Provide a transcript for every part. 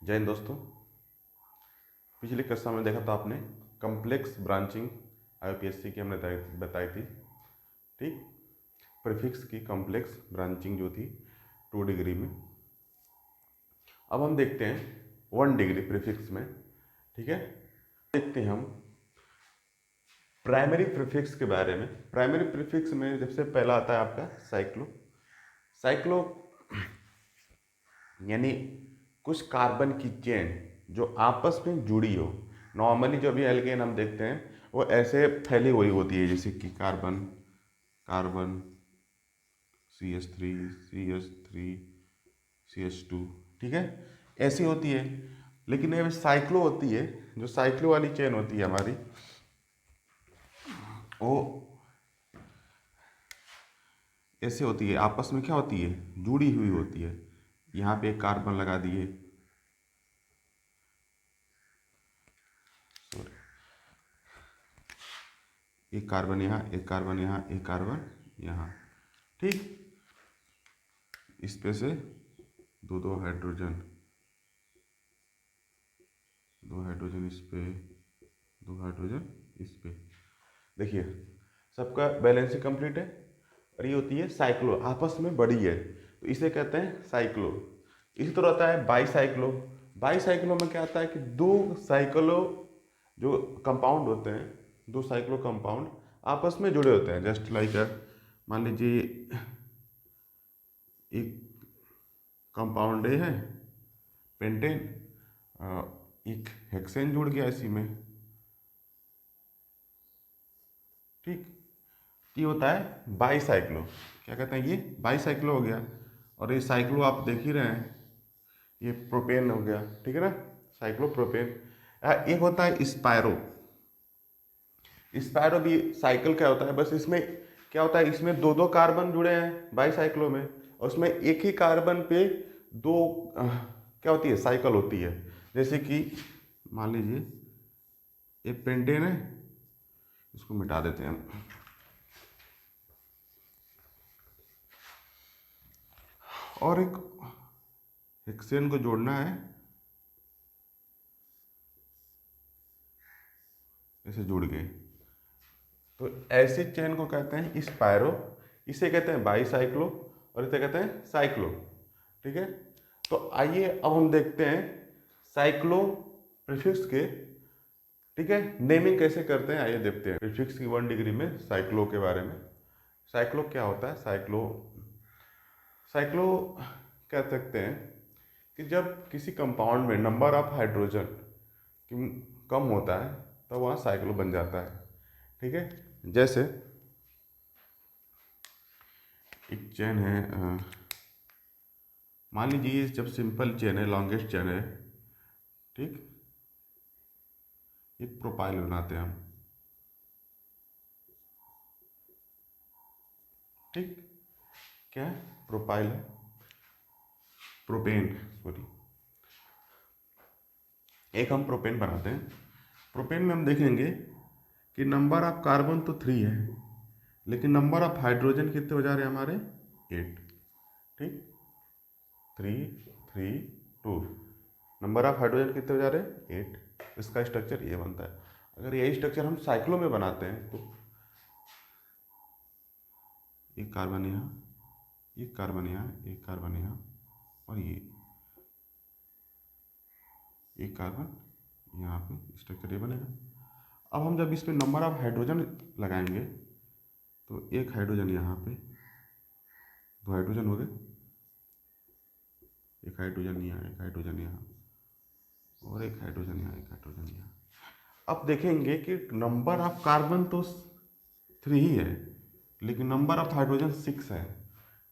जय हिंद दोस्तों। पिछली कक्षा में देखा था आपने कम्प्लेक्स ब्रांचिंग आईयूपीएससी की हमने बताई थी। ठीक, प्रीफिक्स की कम्प्लेक्स ब्रांचिंग जो थी 2 डिग्री में। अब हम देखते हैं 1 डिग्री प्रीफिक्स में। ठीक है, देखते हैं हम प्राइमरी प्रीफिक्स के बारे में। प्राइमरी प्रीफिक्स में सबसे पहला आता है आपका साइक्लो। साइक्लो यानी कुछ कार्बन की चेन जो आपस में जुड़ी हो। नॉर्मली जो भी एल्केन हम देखते हैं वो ऐसे फैली हुई होती है, जैसे कि carbon carbon CH3 CH3 CH2। ठीक है, ऐसी होती है। लेकिन ये साइक्लो होती है, जो साइक्लो वाली चेन होती है हमारी, वो ऐसे होती है, आपस में क्या होती है, जुड़ी हुई होती है। यहाँ पे एक कार्बन लगा दिए, एक कार्बन यहाँ, एक कार्बन यहाँ, एक कार्बन यहाँ। ठीक, इस पे से दो दो हाइड्रोजन, दो हाइड्रोजन इस पे, दो हाइड्रोजन इस पे। देखिए सबका बैलेंसिंग कंप्लीट है। और ये होती है साइक्लो, आपस में बड़ी है तो इसे कहते हैं साइक्लो। इसी तरह आता है बाईसाइक्लो। बाईसाइक्लो में क्या आता है कि दो साइक्लो जो कंपाउंड होते हैं, दो साइक्लो कंपाउंड आपस में जुड़े होते हैं। जस्ट लाइक मान लीजिए एक कंपाउंड ए है पेंटेन, एक हेक्सेन जुड़ गया इसी में। ठीक, ये होता है बाईसाइक्लो। क्या कहते हैं, ये बाईसाइक्लो हो गया। और ये साइक्लो आप देख ही रहे हैं, ये प्रोपेन हो गया। ठीक है ना, साइक्लो प्रोपेन। एक होता है स्पायरो। स्पायरो भी साइकिल क्या होता है, बस इसमें क्या होता है, इसमें दो दो कार्बन जुड़े हैं बाईसाइक्लो में, और उसमें एक ही कार्बन पे दो क्या होती है, साइकिल होती है। जैसे कि मान लीजिए ये पेंटेन है, इसको मिटा देते हैं हम। और एक हेक्सेन को जोड़ना है, ऐसे जुड़ गए, तो ऐसे चेन को कहते हैं स्पायरो। इसे कहते हैं बाईसाइक्लो और इसे कहते हैं साइक्लो। ठीक है, तो आइए अब हम देखते हैं साइक्लो प्रीफिक्स के, ठीक है, नेमिंग कैसे करते हैं। आइए देखते हैं प्रीफिक्स की 1 डिग्री में साइक्लो के बारे में। साइक्लो क्या होता है, साइक्लो साइक्लो कह सकते हैं कि जब किसी कंपाउंड में नंबर ऑफ हाइड्रोजन कम होता है तो वहाँ साइक्लो बन जाता है। ठीक है, जैसे एक चेन है, मान लीजिए जब सिंपल चेन है, लॉन्गेस्ट चेन है, ठीक, एक प्रोपाइल बनाते हैं हम। ठीक, क्या है, प्रोपाइल है, प्रोपेन सॉरी, एक हम प्रोपेन बनाते हैं। प्रोपेन में हम देखेंगे कि नंबर ऑफ कार्बन तो 3 है, लेकिन नंबर ऑफ हाइड्रोजन कितने हो जा रहे हैं हमारे, 8। ठीक, 3 3 2, नंबर ऑफ हाइड्रोजन कितने हो जा रहे हैं, 8। इसका स्ट्रक्चर ये बनता है। अगर यही स्ट्रक्चर हम साइक्लो में बनाते हैं तो एक कार्बन यहाँ, एक कार्बन यहाँ, एक कार्बन यहाँ, और ये एक कार्बन यहाँ पे, स्ट्रक्चर ये बनेगा। अब हम जब इसमें नंबर ऑफ हाइड्रोजन लगाएंगे तो एक हाइड्रोजन यहाँ पे, दो हाइड्रोजन हो गए, एक हाइड्रोजन यहाँ, एक हाइड्रोजन यहाँ, और एक हाइड्रोजन यहाँ, एक हाइड्रोजन यहाँ। अब देखेंगे कि नंबर ऑफ कार्बन तो 3 ही है, लेकिन नंबर ऑफ हाइड्रोजन 6 है।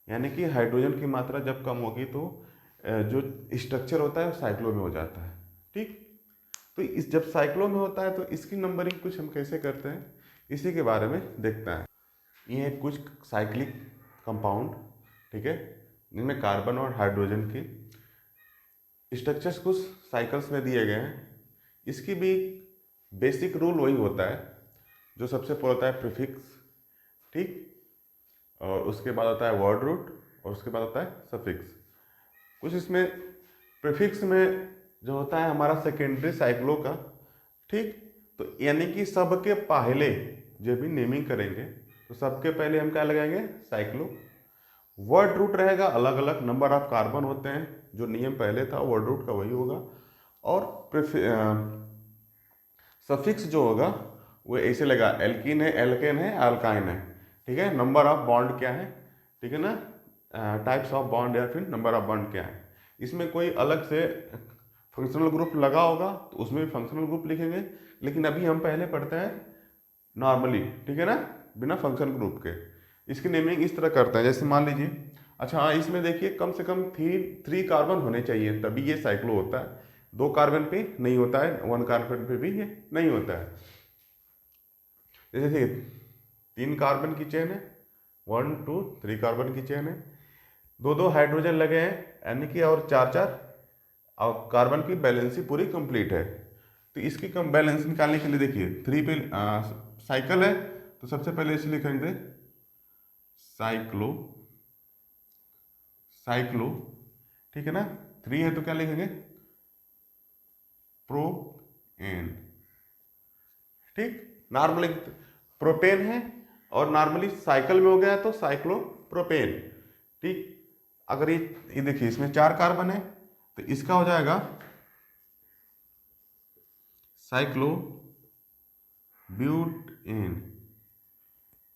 यानी कि हाइड्रोजन की मात्रा जब कम होगी तो जो स्ट्रक्चर होता है साइक्लो में हो जाता है। ठीक, तो इस जब साइक्लो में होता है तो इसकी नंबरिंग कुछ हम कैसे करते हैं, इसी के बारे में देखता है। ये है कुछ साइक्लिक कंपाउंड, ठीक है, जिनमें कार्बन और हाइड्रोजन की स्ट्रक्चर्स कुछ साइकिल्स में दिए गए हैं। इसकी भी बेसिक रूल वही होता है, जो सबसे पहले होता है प्रीफिक्स, ठीक, और उसके बाद होता है वर्ड रूट, और उसके बाद होता है सफिक्स। कुछ इसमें प्रीफिक्स में जो होता है हमारा सेकेंडरी साइक्लो का, ठीक। तो यानी कि सबके पहले जब भी नेमिंग करेंगे तो सबके पहले हम क्या लगाएंगे, साइक्लो। वर्ड रूट रहेगा अलग अलग, नंबर ऑफ कार्बन होते हैं, जो नियम पहले था वर्ड रूट का वही होगा। और सफिक्स जो होगा वो ऐसे लगा, एल्कीन है, एल्केन है, अल्काइन है, ठीक है। नंबर ऑफ बॉन्ड क्या है, ठीक है ना, टाइप्स ऑफ बॉन्ड या फिर नंबर ऑफ बॉन्ड क्या है। इसमें कोई अलग से फंक्शनल ग्रुप लगा होगा तो उसमें भी फंक्शनल ग्रुप लिखेंगे, लेकिन अभी हम पहले पढ़ते हैं नॉर्मली, ठीक है ना, बिना फंक्शन ग्रुप के। इसकी नेमिंग इस तरह करते हैं, जैसे मान लीजिए, अच्छा हाँ, इसमें देखिए कम से कम थ्री कार्बन होने चाहिए तभी ये साइक्लो होता है। 2 कार्बन पे नहीं होता है, 1 कार्बन पे भी ये नहीं होता है। जैसे देखिए 3 कार्बन की चेन है, 1 2 3 कार्बन की चेन है, 2 हाइड्रोजन लगे हैं, यानी कि और 4 और कार्बन की बैलेंसी पूरी कंप्लीट है। तो इसकी कम बैलेंस निकालने के लिए देखिए 3 पे साइकिल है, तो सबसे पहले इसे लिखेंगे साइक्लो, साइक्लो, ठीक है ना। 3 है तो क्या लिखेंगे, प्रोपेन, ठीक। नॉर्मली प्रोपेन है और नॉर्मली साइकिल में हो गया तो साइक्लो प्रोपेन, ठीक। अगर ये देखिए इसमें 4 कार्बन है तो इसका हो जाएगा साइक्लो ब्यूटेन,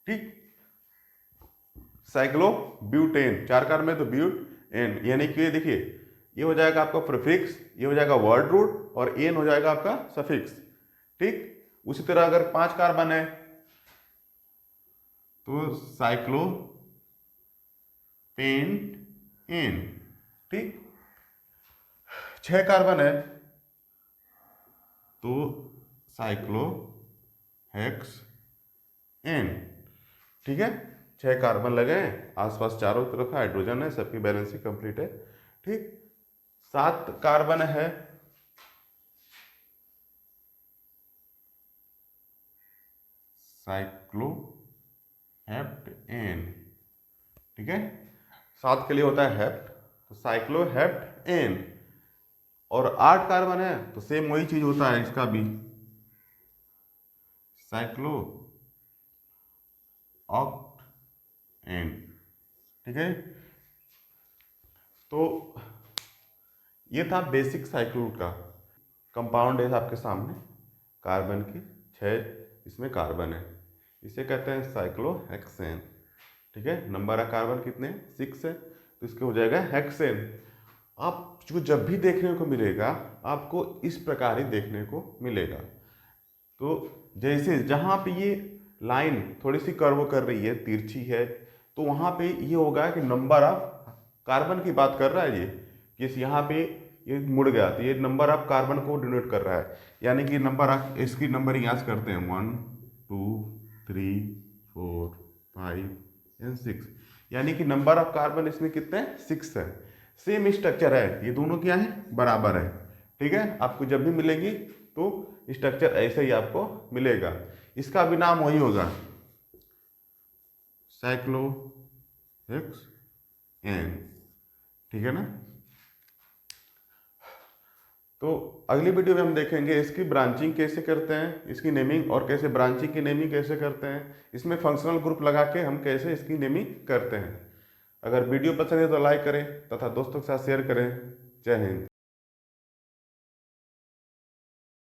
ठीक। साइक्लो ब्यूटेन, 4 कार्बन में तो ब्यूटेन, यानी कि देखिए ये हो जाएगा आपका प्रीफिक्स, ये हो जाएगा वर्ड रूट और एन हो जाएगा आपका सफिक्स, ठीक। उसी तरह अगर 5 कार्बन है तो साइक्लो पेंट एन, ठीक। 6 कार्बन है तो साइक्लो हेक्स एन, ठीक है। 6 कार्बन लगे हैं, आसपास चारों तरफ हाइड्रोजन है, सबकी बैलेंसिंग कंप्लीट है, ठीक। 7 कार्बन है साइक्लो हेप्ट एन, ठीक है। 7 के लिए होता है हेप्ट, तो साइक्लो हेप्ट एन। और 8 कार्बन है तो सेम वही चीज होता है इसका भी, साइक्लो ऑक्ट एन, ठीक है। तो ये था बेसिक साइक्लो का। कंपाउंड है आपके सामने, कार्बन की 6 इसमें कार्बन है, इसे कहते हैं साइक्लोहेक्सेन, ठीक है। नंबर ऑफ कार्बन कितने, 6 है, तो इसके हो जाएगा हेक्सेन। आपको जब भी देखने को मिलेगा आपको इस प्रकार ही देखने को मिलेगा। तो जैसे जहाँ पे ये लाइन थोड़ी सी कर्व कर रही है, तिरछी है, तो वहाँ पे ये होगा कि नंबर ऑफ कार्बन की बात कर रहा है ये, कि यहाँ पे ये मुड़ गया तो ये नंबर ऑफ कार्बन को डिनोट कर रहा है, यानी कि नंबर ऑफ इसकी नंबरिंग यहाँ से करते हैं 1 2 3 4 5 एंड 6, यानी कि नंबर ऑफ कार्बन इसमें कितने हैं, 6 है। सेम स्ट्रक्चर है, ये दोनों क्या है, बराबर है, ठीक है। आपको जब भी मिलेगी तो स्ट्रक्चर ऐसे ही आपको मिलेगा, इसका भी नाम वही होगा, साइक्लोहेक्स एन, ठीक है ना। तो अगली वीडियो में हम देखेंगे इसकी ब्रांचिंग कैसे करते हैं, इसकी नेमिंग, और कैसे ब्रांचिंग की नेमिंग कैसे करते हैं, इसमें फंक्शनल ग्रुप लगा के हम कैसे इसकी नेमिंग करते हैं। अगर वीडियो पसंद है तो लाइक करें तथा दोस्तों के साथ शेयर करें। जय हिंद।